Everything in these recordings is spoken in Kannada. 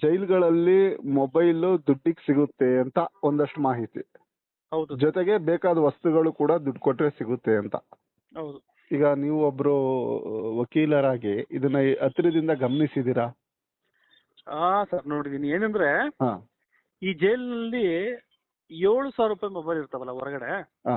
ಜೈಲ್ಗಳಲ್ಲಿ ಮೊಬೈಲ್ ದುಡ್ಡಿಗೆ ಸಿಗುತ್ತೆ ಅಂತ ಒಂದಷ್ಟು ಮಾಹಿತಿ. ಹೌದು ಜೊತೆಗೆ ಬೇಕಾದ ವಸ್ತುಗಳು ಕೂಡ ದುಡ್ಡು ಕೊಟ್ರೆ ಸಿಗುತ್ತೆ ಅಂತ. ಹೌದು. ಈಗ ನೀವು ಒಬ್ರು ವಕೀಲರಾಗಿ ಇದನ್ನ ಹತ್ತಿರದಿಂದ ಗಮನಿಸಿದೀರಾ? ಸರ್ ನೋಡಿದೀನಿ. ಏನಂದ್ರೆ ಹಾ ಈ ಜೈಲಿನಲ್ಲಿ 7,000 ರೂಪಾಯಿ ಮೊಬೈಲ್ ಇರ್ತಾವಲ್ಲ ಹೊರಗಡೆ, ಹಾ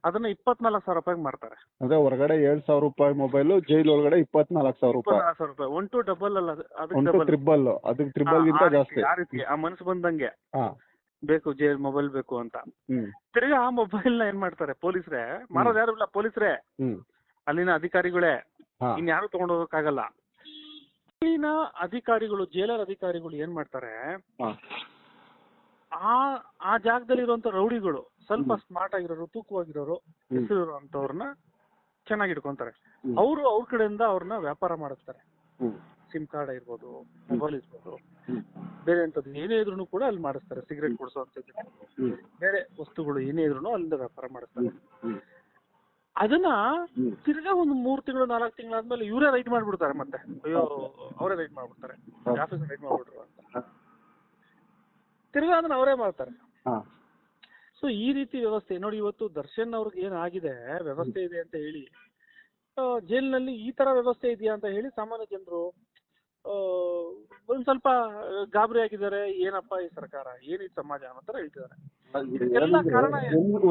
ಅದನ್ನ 24,000 ರೂಪಾಯಿಗೆ ಮಾರ್ತಾರೆ. ಅಂದ್ರೆ ಹೊರಗಡೆ 7,000 ರೂಪಾಯಿ ಮೊಬೈಲ್, ಜೈಲ್ ಒಳಗಡೆ 24,000 ರೂಪಾಯಿ. 24,000 ರೂಪಾಯಿ. 1 to ಡಬಲ್ ಅಲ್ಲ, ಅದಕ್ಕೆ ಒಂದು ಡಬಲ್. ಟ್ರಿಬಲ್, ಅದಕ್ಕೆ ಟ್ರಿಬಲ್ ಗಿಂತ ಜಾಸ್ತಿ. ಆ ರೀತಿ ಆ ಮನಸ್ಸು ಬಂದಂಗೆ ಹಾ ಬೇಕು ಜೈಲ್ ಮೊಬೈಲ್ ಬೇಕು ಅಂತ. ತಿರ್ಗಾ ಆ ಮೊಬೈಲ್ ನ ಏನ್ ಮಾಡ್ತಾರೆ ಪೊಲೀಸ್ರೆ, ಮಾರೋದು ಯಾರು ಇಲ್ಲ, ಪೊಲೀಸ್ರೆ, ಅಲ್ಲಿನ ಅಧಿಕಾರಿಗಳೇ, ಹಾ ಇನ್ಯಾರು ತಗೊಂಡೋಗಕ್ಕಾಗಲ್ಲ. ಇಲ್ಲಿನ ಅಧಿಕಾರಿಗಳು, ಜೈಲರ್ ಅಧಿಕಾರಿಗಳು ಏನ್ ಮಾಡ್ತಾರೆ, ಹಾ ಆ ಜಾಗದಲ್ಲಿ ಇರುವಂತ ರೌಡಿಗಳು, ಸ್ವಲ್ಪ ಸ್ಮಾರ್ಟ್ ಆಗಿರೋರು, ತೂಕವಾಗಿರೋರು, ಹೆಸರಿರುವಂತವ್ರನ್ನ ಚೆನ್ನಾಗಿ ಇಟ್ಕೊಂತಾರೆ. ಅವರು ಅವ್ರ ಕಡೆಯಿಂದ ಅವ್ರನ್ನ ವ್ಯಾಪಾರ ಮಾಡಿಸ್ತಾರೆ. ಸಿಮ್ ಕಾರ್ಡ್ ಇರ್ಬೋದು, ಮೊಬೈಲ್ ಇರ್ಬೋದು, ಬೇರೆ ಅಂತದ್ದು ಏನೇ ಇದ್ರು ಕೂಡ ಅಲ್ಲಿ ಮಾಡಿಸ್ತಾರೆ. ಸಿಗರೇಟ್ ಕೊಡಿಸುವಂತದ್ದು, ಬೇರೆ ವಸ್ತುಗಳು ಏನೇ ಇದ್ರು ಅಲ್ಲಿಂದ ವ್ಯಾಪಾರ ಮಾಡಿಸ್ತಾರೆ. ಅದನ್ನ ತಿರ್ಗಾ ಒಂದು 3 ತಿಂಗಳು 4 ತಿಂಗಳಾದ್ಮೇಲೆ ಇವರೇ ರೈಡ್ ಮಾಡ್ಬಿಡ್ತಾರೆ. ಮತ್ತೆ ಅಯ್ಯೋ ಅವರೇ ರೈಡ್ ಮಾಡ್ಬಿಡ್ತಾರೆ, ಆಫೀಸ್ ರೈಡ್ ಮಾಡ್ಬಿಟ್ರು ಅಂತ. ತಿರ್ಗಾ ಅದನ್ನ ಅವರೇ ಮಾಡ್ತಾರೆ. ಸೊ ಈ ರೀತಿ ವ್ಯವಸ್ಥೆ ನೋಡಿ. ಇವತ್ತು ದರ್ಶನ್ ಅವ್ರಿಗೆ ಏನಾಗಿದೆ, ವ್ಯವಸ್ಥೆ ಇದೆ ಅಂತ ಹೇಳಿ ಜೈಲಿನಲ್ಲಿ ಈ ತರ ವ್ಯವಸ್ಥೆ ಇದೆಯಾ ಅಂತ ಹೇಳಿ ಸಾಮಾನ್ಯ ಜನರು ಒಂದ್ ಸ್ವಲ್ಪ ಗಾಬರಿ ಆಗಿದ್ದಾರೆ. ಏನಪ್ಪಾ ಈ ಸರ್ಕಾರ, ಏನ್ ಈ ಸಮಾಜ ಅನ್ನೋ ತರ ಹೇಳ್ತಿದ್ದಾರೆ. ಎಲ್ಲ ಕಾರಣ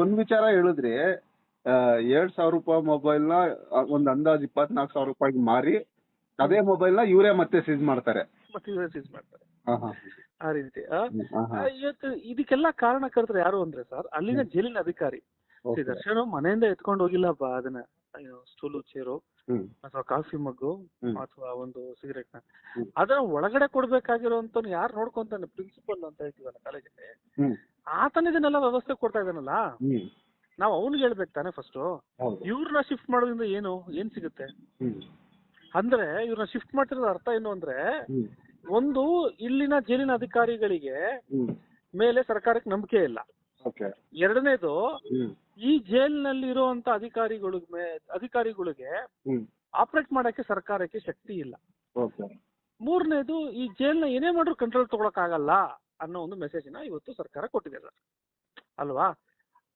ಒಂದ್ ವಿಚಾರ ಹೇಳಿದ್ರಿ, 7,000 ರೂಪಾಯಿ ಮೊಬೈಲ್ ನ ಒಂದ್ ಅಂದಾಜ್ 24,000 ರೂಪಾಯಿಗೆ ಮಾರಿ ಅದೇ ಮೊಬೈಲ್ ನ ಇವರೇ ಮತ್ತೆ ಸೀಸ್ ಮಾಡ್ತಾರೆ. ಮತ್ತೆ ಇವರೇ ಸೀಸ್ ಮಾಡ್ತಾರೆ. ಆ ರೀತಿ ಇವತ್ತು ಇದಕ್ಕೆಲ್ಲ ಕಾರಣಕರ್ತರು ಯಾರು ಅಂದ್ರೆ ಸರ್, ಅಲ್ಲಿನ ಜೈಲಿನ ಅಧಿಕಾರಿ. ದರ್ಶನ್ ಮನೆಯಿಂದ ಎತ್ಕೊಂಡು ಹೋಗಿಲ್ಲಪ್ಪ ಅದನ್ನ, ಸ್ಟೂಲು, ಚೇರು ಅಥವಾ ಕಾಫಿ ಮಗ್ಗು ಅಥವಾ ಒಂದು ಸಿಗರೇಟ್ ನ, ಅದನ್ನ ಒಳಗಡೆ ಕೊಡ್ಬೇಕಾಗಿರೋಂತ ಯಾರು ನೋಡ್ಕೊಂತಾನೆ, ಪ್ರಿನ್ಸಿಪಲ್ ಅಂತ ಹೇಳ್ತೀವಲ್ಲ ಕಾಲೇಜಲ್ಲಿ, ಆತನ ಇದನ್ನೆಲ್ಲ ವ್ಯವಸ್ಥೆ ಕೊಡ್ತಾ ಇದ್ದಾನಲ್ಲ. ನಾವ್ ಅವ್ನಿಗೆ ಹೇಳ್ಬೇಕು ತಾನೆ ಫಸ್ಟ್. ಇವ್ರನ್ನ ಶಿಫ್ಟ್ ಮಾಡೋದ್ರಿಂದ ಏನ್ ಸಿಗುತ್ತೆ ಅಂದ್ರೆ, ಇವ್ರನ್ನ ಶಿಫ್ಟ್ ಮಾಡ್ತಿರೋದು ಅರ್ಥ ಏನು ಅಂದ್ರೆ, ಒಂದು ಇಲ್ಲಿನ ಜೈಲಿನ ಅಧಿಕಾರಿಗಳಿಗೆ ಮೇಲೆ ಸರ್ಕಾರಕ್ಕೆ ನಂಬಿಕೆ ಇಲ್ಲ. ಎರಡನೇದು, ಈ ಜೈಲಿನಲ್ಲಿ ಇರುವಂತ ಅಧಿಕಾರಿಗಳಿಗೆ ಆಪರೇಟ್ ಮಾಡಕ್ಕೆ ಸರ್ಕಾರಕ್ಕೆ ಶಕ್ತಿ ಇಲ್ಲ. ಮೂರನೇದು, ಈ ಜೈಲ್ನ ಏನೇ ಮಾಡ್ರು ಕಂಟ್ರೋಲ್ ತಗೊಳಕ್ ಆಗಲ್ಲ ಅನ್ನೋ ಒಂದು ಮೆಸೇಜ್ ನ ಇವತ್ತು ಸರ್ಕಾರ ಕೊಟ್ಟಿದೆ ಸರ್, ಅಲ್ವಾ?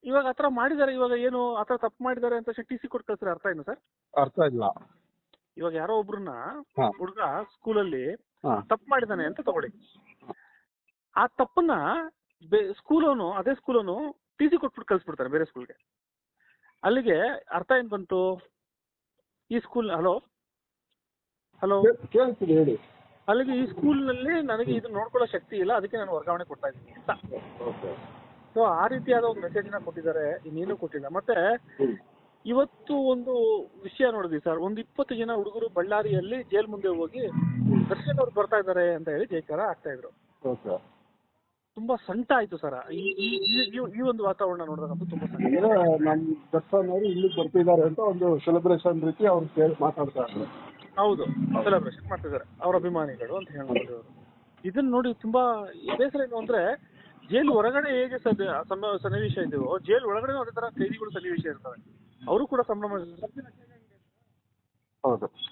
ಇವಾಗ ಆತರ ಮಾಡಿದಾರೆ. ಇವಾಗ ಏನು ಆತರ ತಪ್ಪು ಮಾಡಿದಾರೆ ಅಂತ TC ಕೊಟ್ಟು ಕಳ್ಸಿದ್ರೆ ಅರ್ಥ ಏನು ಸರ್? ಅರ್ಥ ಇಲ್ಲ. ಇವಾಗ ಯಾರೋ ಒಬ್ರನ್ನ ಹುಡುಗ ಸ್ಕೂಲಲ್ಲಿ ತಪ್ಪು ಮಾಡಿದಾನೆ ಅಂತ ತಗೊಳ್ಳಿ, ಆ ತಪ್ಪನ್ನ ಅದೇ ಸ್ಕೂಲೋನು TC ಕೊಟ್ಬಿಟ್ಟು ಕಳ್ಸಿಬಿಡ್ತಾರೆ ಬೇರೆ ಸ್ಕೂಲ್ಗೆ. ಅಲ್ಲಿಗೆ ಅರ್ಥ ಏನ್ ಬಂತು? ಈ ಸ್ಕೂಲ್ ಹಲೋ ಹೇಳಿ, ಅಲ್ಲಿಗೆ ಈ ಸ್ಕೂಲ್ ನಲ್ಲಿ ನನಗೆ ಇದನ್ನ ನೋಡ್ಕೊಳ್ಳೋ ಶಕ್ತಿ ಇಲ್ಲ, ಅದಕ್ಕೆ ನಾನು ವರ್ಗಾವಣೆ ಕೊಡ್ತಾ ಇದ್ದೀನಿ ಅಂತ. ಸೊ ಆ ರೀತಿಯಾದ ಒಂದು ಮೆಸೇಜ್ ನ ಕೊಟ್ಟಿದ್ದಾರೆ, ಇನ್ನೇನು ಕೊಟ್ಟಿಲ್ಲ. ಮತ್ತೆ ಇವತ್ತು ಒಂದು ವಿಷಯ ನೋಡಿದ್ವಿ ಸರ್, ಒಂದು 20 ಜನ ಹುಡುಗರು ಬಳ್ಳಾರಿಯಲ್ಲಿ ಜೈಲ್ ಮುಂದೆ ಹೋಗಿ ದರ್ಶನ್ ಅವ್ರು ಬರ್ತಾ ಇದಾರೆ ಅಂತ ಹೇಳಿ ಜೈಕಾರ ಆಗ್ತಾ ಇದ್ರು. ತುಂಬಾ ಸಂಕಟ ಆಯ್ತು ಸರ್ ಈ ಒಂದು ವಾತಾವರಣ ನೋಡಿದಾಗ. ತುಂಬಾ ನಮ್ ದರ್ಶನ್ ಅವರು ಇಲ್ಲಿ ಬರ್ತಿದ್ದಾರೆ ಅಂತ ಒಂದು ಸೆಲೆಬ್ರೇಷನ್ ರೀತಿ ಅವ್ರು ಮಾತಾಡ್ತಾರೆ. ಹೌದು, ಸೆಲೆಬ್ರೇಷನ್ ಮಾಡ್ತಿದ್ದಾರೆ ಅವ್ರ ಅಭಿಮಾನಿಗಳು ಅಂತ ಹೇಳ್ಬೋದು. ಇದನ್ನ ನೋಡಿ ತುಂಬಾ ಬೇಸರ ಏನು ಅಂದ್ರೆ, ಜೈಲು ಹೊರಗಡೆ ಹೇಗೆ ಸನ್ನಿವೇಶ ಇದೆಯೋ, ಜೈಲು ಒಳಗಡೆ ಅದೇ ತರ ಕೈದಿಗಳು ಸನ್ನಿವೇಶ ಇರ್ತವೆ. ಅವರು ಕೂಡ ಸಂಭ್ರಮ,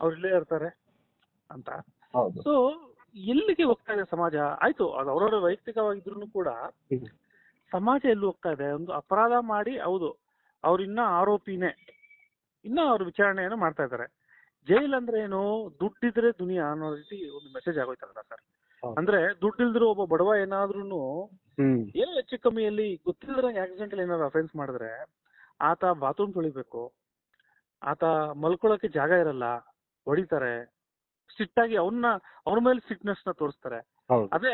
ಅವ್ರು ಇಲ್ಲೇ ಇರ್ತಾರೆ ಅಂತ. ಸೊ ಎಲ್ಲಿಗೆ ಹೋಗ್ತಾ ಇದೆ ಸಮಾಜ? ಆಯ್ತು, ಅದು ಅವರವರ ವೈಯಕ್ತಿಕವಾಗಿದ್ರು ಕೂಡ ಸಮಾಜ ಎಲ್ಲಿ ಹೋಗ್ತಾ ಇದೆ? ಒಂದು ಅಪರಾಧ ಮಾಡಿ, ಹೌದು ಅವ್ರು ಇನ್ನ ಆರೋಪಿನೇ, ಇನ್ನ ಅವ್ರ ವಿಚಾರಣೆಯನ್ನು ಮಾಡ್ತಾ ಇದ್ದಾರೆ. ಜೈಲ್ ಅಂದ್ರೆ ಏನು? ದುಡ್ಡಿದ್ರೆ ದುನಿಯಾ ಅನ್ನೋ ರೀತಿ ಒಂದು ಮೆಸೇಜ್ ಆಗೋಯ್ತಲ್ಲ ಸರ್. ಅಂದ್ರೆ ದುಡ್ಡಿಲ್ದಿರೋ ಒಬ್ಬ ಬಡವ ಏನಾದ್ರೂನು ಏನೋ ಹೆಚ್ಚು ಕಮ್ಮಿಯಲ್ಲಿ ಗೊತ್ತಿಲ್ಲದಂಗೆ ಆಕ್ಸಿಡೆಂಟ್ ಅಲ್ಲಿ ಏನಾದ್ರು ಅಫೆನ್ಸ್ ಮಾಡಿದ್ರೆ, ಆತ ಬಾತ್ರೂಮ್ ತೊಳಿಬೇಕು, ಆತ ಮಲ್ಕೊಳಕ್ಕೆ ಜಾಗ ಇರಲ್ಲ, ಹೊಡಿತಾರೆ, ಸಿಟ್ಟಾಗಿ ಅವ್ರ ಮೇಲೆ ಸಿಟ್ನೆಸ್ ನ ತೋರಿಸ್ತಾರೆ. ಅದೇ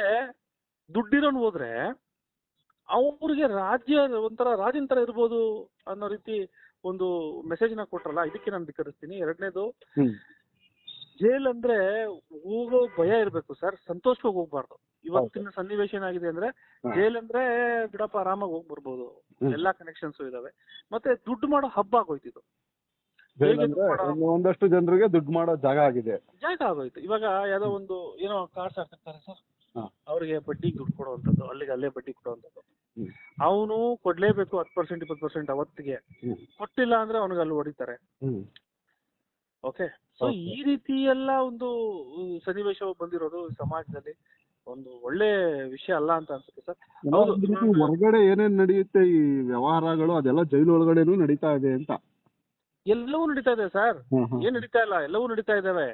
ದುಡ್ಡಿರೋನ್ ಹೋದ್ರೆ ಅವ್ರಿಗೆ ಒಂಥರ ರಾಜನ್ ತರ ಇರ್ಬೋದು ಅನ್ನೋ ರೀತಿ ಒಂದು ಮೆಸೇಜ್ ನ ಕೊಟ್ರಲ್ಲ, ಇದಕ್ಕೆ ನಾನು ಧಿಕ್ಕರಿಸ್ತೀನಿ. ಎರಡನೇದು, ಜೈಲ್ ಅಂದ್ರೆ ಹೋಗೋ ಭಯ ಇರ್ಬೇಕು ಸರ್, ಸಂತೋಷವಾಗಿ ಹೋಗ್ಬಾರ್ದು. ಇವತ್ತಿನ ಸನ್ನಿವೇಶ ಏನಾಗಿದೆ ಅಂದ್ರೆ, ಜೈಲ್ ಅಂದ್ರೆ ಬಿಡಪ್ಪ ಆರಾಮಾಗಿ ಹೋಗಿ ಬರ್ಬೋದು, ಎಲ್ಲಾ ಕನೆಕ್ಷನ್ಸ್ ಇದಾವೆ, ಮತ್ತೆ ದುಡ್ಡು ಮಾಡೋ ಹಬ್ಬ ಆಗೋಯ್ತಿದ್ದು. ಒಂದಷ್ಟು ಜನರಿಗೆ ದುಡ್ಡು ಮಾಡೋ ಜಾಗ ಆಗೋಯ್ತು. ಇವಾಗ ಯಾವ್ದೋ ಒಂದು ಏನೋ ಕಾರ್ಡ್ಸ್ ಹಾಕ್ತಾರೆ ಸರ್, ಅವ್ರಿಗೆ ಬಡ್ಡಿ ದುಡ್ಡು ಕೊಡುವಂಥದ್ದು, ಅಲ್ಲೇ ಬಡ್ಡಿ ಕೊಡುವಂಥದ್ದು. ಅವನು ಕೊಡ್ಲೇಬೇಕು 10% 20% ಅವತ್ತಿಗೆ, ಕೊಟ್ಟಿಲ್ಲ ಅಂದ್ರೆ ಅವನಿಗೆ ಅಲ್ಲಿ ಹೊಡಿತಾರೆ. ಓಕೆ, ಸೊ ಈ ರೀತಿ ಎಲ್ಲ ಒಂದು ಸನ್ನಿವೇಶ ಬಂದಿರೋದು ಸಮಾಜದಲ್ಲಿ. ಒಂದು ಒಳ್ಳೆ ವಿಷಯ ಅಲ್ಲ ಅಂತ ಅನ್ಸುತ್ತೆ ಸರ್. ಹೌದು, ಹೊರಗಡೆ ಏನೇನ್ ನಡೆಯುತ್ತೆ ಈ ವ್ಯವಹಾರಗಳು ಅದೆಲ್ಲ ಜೈಲು ಒಳಗಡೆನೂ ನಡೀತಾ ಇದೆ ಅಂತ. ಎಲ್ಲವೂ ನಡೀತಾ ಇದೆ ಸರ್, ಏನ್ ನಡೀತಾ ಇಲ್ಲ, ಎಲ್ಲವೂ ನಡೀತಾ ಇದಾವೆ.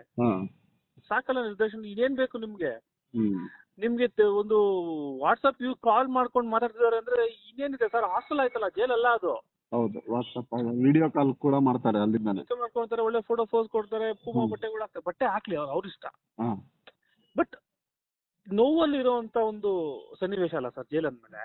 ಸಾಕಲ್ಲ ನಿರ್ದೇಶನ, ಇದೇನ್ ಬೇಕು ನಿಮ್ಗೆ? ನಿಮ್ಗೆ ಒಂದು ವಾಟ್ಸ್ಆಪ್ ಕಾಲ್ ಮಾಡ್ಕೊಂಡು ಮಾತಾಡ್ತಿದಾರೆ ಅಂದ್ರೆ ಇನ್ನೇನಿದೆ ಸರ್? ಹಾಸ್ಟೆಲ್ ಆಯ್ತಲ್ಲ, ಜೈಲಲ್ಲ ಅದು. ಹೌದು, ವಾಟ್ಸ್ಆಪ್ ವಿಡಿಯೋ ಕಾಲ್ ಕೂಡ ಮಾಡ್ತಾರೆ ಅಲ್ಲಿಂದಾನೆ. ಮಾಡ್ಕೊಳ್ತಾರೆ, ಒಳ್ಳೆ ಫೋಟೋ ಪೋಸ್ ಕೊಡ್ತಾರೆ, ಪೂಮಾ ಬಟ್ಟೆಗಳು ಹಾಕ್ತಾರೆ, ಬಟ್ಟೆ ಹಾಕ್ಲಿ ಅವ್ರ ಇಷ್ಟ. ಬಟ್ ನೋವಲ್ಲಿರುವಂತ ಒಂದು ಸನ್ನಿವೇಶ ಅಲ್ಲ ಸರ್ ಜೈಲ್ ಅಂದ್ಮೇಲೆ.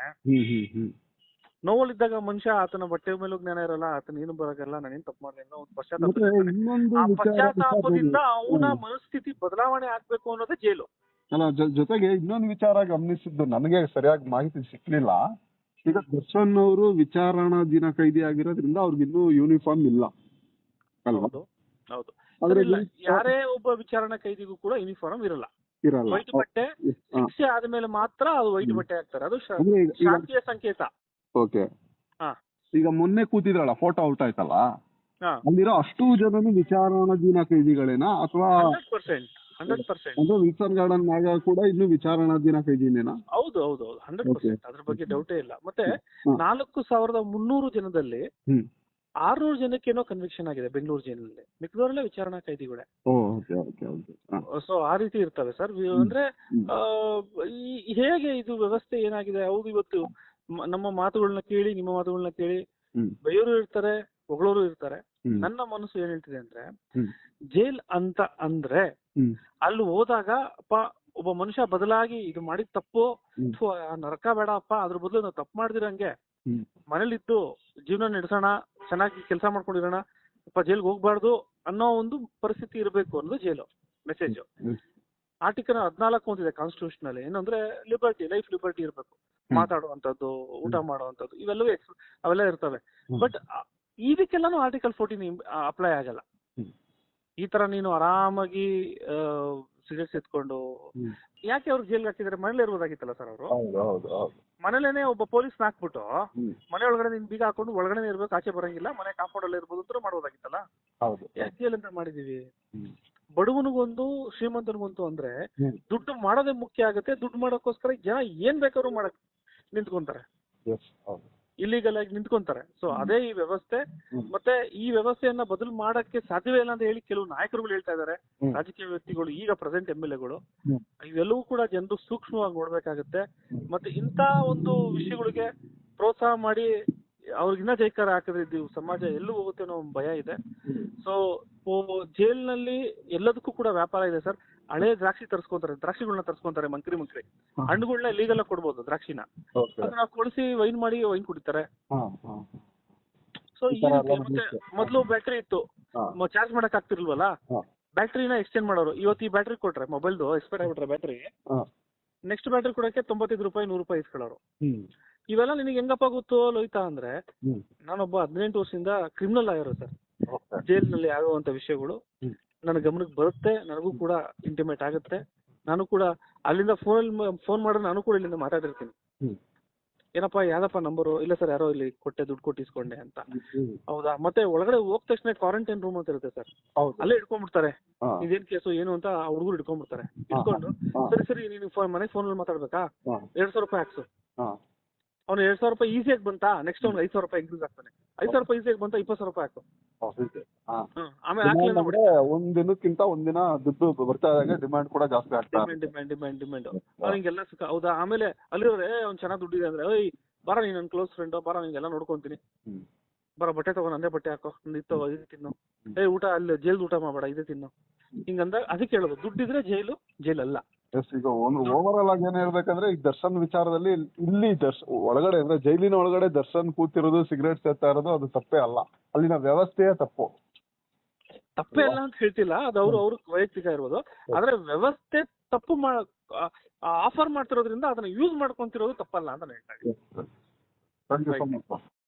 ನೋವಲ್ಲಿದ್ದಾಗ ಮನುಷ್ಯ ಆತನ ಬಟ್ಟೆ ಮೇಲೂ ಜ್ಞಾನ ಇರಲ್ಲ, ಆತನ ಏನು ಬರಲ್ಲ, ನಾನೇನ್ ತಪ್ಪು ಮಾಡಿಲ್ಲ ಒಂದು ಪಶ್ಚಾತ್ತಾಪದಿಂದ ಅವನ ಮನಸ್ಥಿತಿ ಬದಲಾವಣೆ ಆಗ್ಬೇಕು ಅನ್ನೋದೇ ಜೈಲು. ಅಲ್ಲ, ಜೊತೆಗೆ ಇನ್ನೊಂದು ವಿಚಾರ ಗಮನಿಸಿದ್ದು, ನನಗೆ ಸರಿಯಾಗಿ ಮಾಹಿತಿ ಸಿಕ್ಲಿಲ್ಲ. ಈಗ ದರ್ಶನ್ ಅವರು ವಿಚಾರಣಾಧೀನ ಕೈದಿ ಆಗಿರೋದ್ರಿಂದ ಅವ್ರಿಗಿನ್ನೂ ಯೂನಿಫಾರ್ಮ್ ಇಲ್ಲ ಅಲ್ವಾ? ಹೌದು, ಯಾರೇ ಒಬ್ಬ ವಿಚಾರಣಾ ಕೈದಿಗೂ ಕೂಡ ಯೂನಿಫಾರ್ಮ್ ಇರಲ್ಲ. ವೈಟ್ ಬಟ್ಟೆ ಶಿಕ್ಷೆ ಆದ್ಮೇಲೆ ಮಾತ್ರ ಅದು ವೈಟ್ ಬಟ್ಟೆ ಹಾಕ್ತಾರೆ, ಅದು ಶಾಂತಿಯ ಸಂಕೇತ. ಓಕೆ, ಈಗ ಮೊನ್ನೆ ಕೂತಿದ್ರಲ್ಲ, ಫೋಟೋ ಔಟ್ ಆಯ್ತಲ್ಲ, ಅಲ್ಲಿರೋ ಅಷ್ಟು ಜನನು ವಿಚಾರಣಾಧೀನ ಕೈದಿಗಳೇನಾ ಅಥವಾ 100%? ಅಂದ್ರೆ ವಿಲ್ಸನ್ ಗಾರ್ಡನ್ ನಾಗ ಕೂಡ ಇನ್ನು ವಿಚಾರಣಾಧೀನ ಕೈದಿನೇನಾ? ಹೌದು 100%, ಅದ್ರ ಬಗ್ಗೆ ಡೌಟೇ ಇಲ್ಲ. ಮತ್ತೆ 4300 ಜನದಲ್ಲಿ 600 ಜನಕ್ಕೇನೋ ಕನ್ವಿಕ್ಷನ್ ಆಗಿದೆ ಬೆಂಗಳೂರು ಜೈಲಿನಲ್ಲಿ, ಮಿಕ್ಕದವರೆಲ್ಲ ವಿಚಾರಣಾ ಕೈದಿಗಳೇ. ಸೊ ಆ ರೀತಿ ಇರ್ತವೆ ಸರ್. ಅಂದ್ರೆ ಹೇಗೆ ಇದು ವ್ಯವಸ್ಥೆ ಏನಾಗಿದೆ? ಹೌದು, ಇವತ್ತು ನಮ್ಮ ಮಾತುಗಳನ್ನ ಕೇಳಿ, ನಿಮ್ಮ ಮಾತುಗಳನ್ನ ಕೇಳಿ ಬೈಯೋರು ಇರ್ತಾರೆ, ಹೊಗಳೋರು ಇರ್ತಾರೆ. ನನ್ನ ಮನಸ್ಸು ಏನ್ ಹೇಳ್ತಿದೆ ಅಂದ್ರೆ, ಜೈಲ್ ಅಂತ ಅಂದ್ರೆ ಅಲ್ಲಿ ಹೋದಾಗ ಒಬ್ಬ ಮನುಷ್ಯ ಬದಲಾಗಿ ಇದು ಮಾಡಿದ ತಪ್ಪು ನರಕ ಬೇಡ ಅಪ್ಪ, ಅದ್ರ ಬದಲು ನಾವು ತಪ್ಪು ಮಾಡ್ದಿರಂಗೆ ಮನೇಲಿದ್ದು ಜೀವನ ನಡೆಸೋಣ, ಚೆನ್ನಾಗಿ ಕೆಲಸ ಮಾಡ್ಕೊಂಡಿರೋಣ, ಅಪ್ಪ ಜೈಲ್ಗೆ ಹೋಗ್ಬಾರ್ದು ಅನ್ನೋ ಒಂದು ಪರಿಸ್ಥಿತಿ ಇರಬೇಕು ಅನ್ನೋದು ಜೈಲು ಮೆಸೇಜ್. ಆರ್ಟಿಕಲ್ 14 ಅಂತಿದೆ ಕಾನ್ಸ್ಟಿಟ್ಯೂಷನ್ ಅಲ್ಲಿ, ಏನಂದ್ರೆ ಲಿಬರ್ಟಿ, ಲೈಫ್ ಲಿಬರ್ಟಿ ಇರಬೇಕು, ಮಾತಾಡುವಂತದ್ದು, ಊಟ ಮಾಡುವಂತದ್ದು, ಇವೆಲ್ಲವೂ ಅವೆಲ್ಲ ಇರ್ತವೆ. ಬಟ್ ಇದಕ್ಕೆಲ್ಲಾನು ಆರ್ಟಿಕಲ್ 14 ಅಪ್ಲೈ ಆಗಲ್ಲ. ಈ ತರ ನೀನು ಆರಾಮಾಗಿ ಸಿಗರೇಟ್ ಎತ್ಕೊಂಡು ಯಾಕೆ ಅವ್ರು ಜೈಲ್ಗೆ ಹಾಕಿದ್ರೆ? ಮನೇಲಿ ಇರ್ಬೋದಾಗಿತ್ತಲ್ಲ ಸರ್ ಅವರು. ಮನೇಲೇನೆ ಒಬ್ಬ ಪೊಲೀಸ್ ಹಾಕ್ಬಿಟ್ಟು ಮನೆ ಒಳಗಡೆ ನಿನ್ ಬೀಗ ಹಾಕೊಂಡು ಒಳಗಡೆ ಇರ್ಬೇಕು, ಆಚೆ ಬರಂಗಿಲ್ಲ, ಮನೆ ಕಾಂಪೌಂಡ್ ಅಲ್ಲಿ ಇರ್ಬೋದು ಅಂತ ಮಾಡ್ಬೋದಾಗಿತ್ತಲ್ಲ. ಯಾಕೆ ಜೈಲ್ ಅಂತ ಮಾಡಿದೀವಿ? ಬಡವನಿಗೊಂದು ಶ್ರೀಮಂತನಿಗೊಂದು ಅಂದ್ರೆ ದುಡ್ಡು ಮಾಡೋದೇ ಮುಖ್ಯ ಆಗುತ್ತೆ. ದುಡ್ಡು ಮಾಡೋಕ್ಕೋಸ್ಕರ ಜನ ಏನ್ ಬೇಕಾದ್ರೂ ಮಾಡಕ್ ನಿಂತ್ಕೊಂತಾರೆ, ಇಲ್ಲಿಗಲ್ ಆಗಿ ನಿಂತ್ಕೊಂತಾರೆ. ಸೊ ಅದೇ ಈ ವ್ಯವಸ್ಥೆ. ಮತ್ತೆ ಈ ವ್ಯವಸ್ಥೆಯನ್ನ ಬದಲು ಮಾಡಕ್ಕೆ ಸಾಧ್ಯವೇ ಇಲ್ಲ ಅಂತ ಹೇಳಿ ಕೆಲವು ನಾಯಕರುಗಳು ಹೇಳ್ತಾ ಇದಾರೆ, ರಾಜಕೀಯ ವ್ಯಕ್ತಿಗಳು, ಈಗ ಪ್ರೆಸೆಂಟ್ MLAಗಳು. ಇವೆಲ್ಲವೂ ಕೂಡ ಜನರು ಸೂಕ್ಷ್ಮವಾಗಿ ನೋಡ್ಬೇಕಾಗತ್ತೆ. ಮತ್ತೆ ಇಂತ ಒಂದು ವಿಷಯಗಳಿಗೆ ಪ್ರೋತ್ಸಾಹ ಮಾಡಿ ಅವ್ರಿಗಿನ್ನ ಜೈಕಾರ ಹಾಕಿದ್ರೆ ಸಮಾಜ ಎಲ್ಲೂ ಹೋಗುತ್ತೆ ಅನ್ನೋ ಭಯ ಇದೆ. ಸೊ ಜೈಲ್ನಲ್ಲಿ ಎಲ್ಲದಕ್ಕೂ ಕೂಡ ವ್ಯಾಪಾರ ಇದೆ ಸರ್. ಹಳೆ ದ್ರಾಕ್ಷಿ ದ್ರಾಕ್ಷಿಗಳನ್ನ ತರಿಸ್ಕೊಂತಾರೆ, ಮಂಕ್ರಿ ಹಣ್ಣುಗಳನ್ನ ಲೀಗಲ್ ಆಗಿ ಕೊಡ್ಬೋದು, ದ್ರಾಕ್ಷಿನ ಅದನ್ನ ಕೊಡಿಸಿ ವೈನ್ ಮಾಡಿ ವೈನ್ ಕುಡಿತಾರೆ. ಸೊ ಈ ರೀತಿ. ಮತ್ತೆ ಮೊದಲು ಬ್ಯಾಟ್ರಿ ಇತ್ತು, ಚಾರ್ಜ್ ಮಾಡಕ್ ಆಗ್ತಿರ್ಲ್ವಲ್ಲ, ಬ್ಯಾಟ್ರಿನ ಎಕ್ಸ್ಚೇಂಜ್ ಮಾಡೋರು. ಇವತ್ತು ಈ ಬ್ಯಾಟ್ರಿ ಕೊಟ್ರೆ, ಮೊಬೈಲ್ದು ಎಕ್ಸ್ಪೈರ್ ಆಗ್ಬಿಟ್ರೆ ಬ್ಯಾಟ್ರಿ, ನೆಕ್ಸ್ಟ್ ಬ್ಯಾಟ್ರಿ ಕೊಡಕ್ಕೆ 95 ರೂಪಾಯಿ 100 ರೂಪಾಯಿ ಇಸ್ಕೊಳ್ಳೋರು. ಇವೆಲ್ಲ ನಿನಗೆ ಹೆಂಗಪ್ಪ ಗೊತ್ತು ಲೋಯ್ತಾ ಅಂದ್ರೆ, ನಾನೊಬ್ಬ 18 ವರ್ಷದಿಂದ ಕ್ರಿಮಿನಲ್ ಆಗಿರೋ ಸರ್. ಜೈಲಿನಲ್ಲಿ ಆಗುವಂತ ವಿಷಯಗಳು ನನ್ನ ಗಮನಕ್ಕೆ ಬರುತ್ತೆ, ನನಗೂ ಕೂಡ ಇಂಟಿಮೇಟ್ ಆಗುತ್ತೆ. ನಾನು ಕೂಡ ಅಲ್ಲಿಂದ ಫೋನ್ ಮಾಡಿದ್ರೆ ನಾನು ಕೂಡ ಇಲ್ಲಿಂದ ಮಾತಾಡಿರ್ತೀನಿ. ಏನಪ್ಪಾ ಯಾವ್ದಪ್ಪ ನಂಬರು? ಇಲ್ಲ ಸರ್, ಯಾರೋ ಇಲ್ಲಿ ಕೊಟ್ಟೆ, ದುಡ್ಡು ಕೊಟ್ಟು ಇಸ್ಕೊಂಡೆ ಅಂತ. ಹೌದಾ? ಮತ್ತೆ ಒಳಗಡೆ ಹೋದ ತಕ್ಷಣ ಕ್ವಾರಂಟೈನ್ ರೂಮ್ ಅಂತ ಇರುತ್ತೆ ಸರ್, ಅಲ್ಲೇ ಇಟ್ಕೊಂಡ್ಬಿಡ್ತಾರೆ. ಇದೇನ್ ಕೇಸು ಏನು ಅಂತ ಹುಡುಗರು ಇಟ್ಕೊಂಡ್ಬಿಡ್ತಾರೆ. ಇಟ್ಕೊಂಡು ಸರಿ ನೀನು ಮನೆ ಫೋನಲ್ಲಿ ಮಾತಾಡ್ಬೇಕಾ, 200 ರೂಪಾಯಿ ಹಾಕ್ಸು. ಅವ್ನು 2,000 ರೂಪಾಯಿ ಈಸಿಯಾಗಿ ಬಂತಾ, ನೆಕ್ಸ್ಟ್ ಅವ್ನು 5,000 ರೂಪಾಯಿ ಇನ್ಕ್ರೀಸ್ ಆಗ್ತಾನೆ. 5,000 ರೂಪಾಯಿ ಈಸಿಯಾಗಿ ಬಂತಾ, 20,000 ರೂಪಾಯಿ ಹಾಕು. ಆಮೇಲೆ ಒಂದ್ ದಿನಕ್ಕಿಂತ ಒಂದಿನ ದುಡ್ಡು ಬರ್ತಾ ಇದ್ದಾಗ ಡಿಮ್ಯಾಂಡ್ ಕೂಡ ಜಾಸ್ತಿ ಆಗ್ತದೆ. ಡಿಮ್ಯಾಂಡ್ ಅವ್ನಿಗೆಲ್ಲ ಸುಖ. ಹೌದಾ? ಆಮೇಲೆ ಅಲ್ಲಿರೋರೆ ಅವ್ನು ಚೆನ್ನಾಗಿ ದುಡ್ಡಿದೆ ಅಂದ್ರೆ, ಓಯ್ ಬಾರ ನೀನ್ ನನ್ನ ಕ್ಲೋಸ್ ಫ್ರೆಂಡ್, ಬಾರ ನಿಂಗೆಲ್ಲ ನೋಡ್ಕೊಂತೀನಿ, ಬರ ಬಟ್ಟೆ ತಗೋ, ನಂದೇ ಬಟ್ಟೆ ಹಾಕೋ, ಇದು ತಿನ್ನು, ಊಟ ಅಲ್ಲಿ ಜೈಲ್ ಊಟ ಮಾಡಬೇಡ, ಇದೇ ತಿನ್ನು, ಹಿಂಗಂದ. ಅದಕ್ಕೆ ಹೇಳೋದು, ದುಡ್ಡಿದ್ರೆ ಜೈಲಲ್ಲ. ಈಗ ಓವರ್ ಆಲ್ ಆಗಿ ಏನ್ ಹೇಳ್ಬೇಕಂದ್ರೆ, ಈಗ ದರ್ಶನ್ ವಿಚಾರದಲ್ಲಿ ಇಲ್ಲಿ ಒಳಗಡೆ ಅಂದ್ರೆ ಜೈಲಿನ ಒಳಗಡೆ ದರ್ಶನ್ ಕೂತಿರೋದು, ಸಿಗರೇಟ್ ಸೇರ್ತಾ ಇರೋದು ಅದು ತಪ್ಪೇ ಅಲ್ಲ, ಅಲ್ಲಿನ ವ್ಯವಸ್ಥೆಯೇ ತಪ್ಪು. ತಪ್ಪೇ ಅಲ್ಲ ಅಂತ ಹೇಳ್ತಿಲ್ಲ, ಅದು ಅವ್ರ ವೈಯಕ್ತಿಕ ಇರ್ಬೋದು. ಆದ್ರೆ ವ್ಯವಸ್ಥೆ ತಪ್ಪು ಆಫರ್ ಮಾಡ್ತಿರೋದ್ರಿಂದ ಅದನ್ನ ಯೂಸ್ ಮಾಡ್ಕೊಂತಿರೋದು ತಪ್ಪಲ್ಲ ಅಂತ ಹೇಳ್ತಾ ಇದ್ದೀನಿ.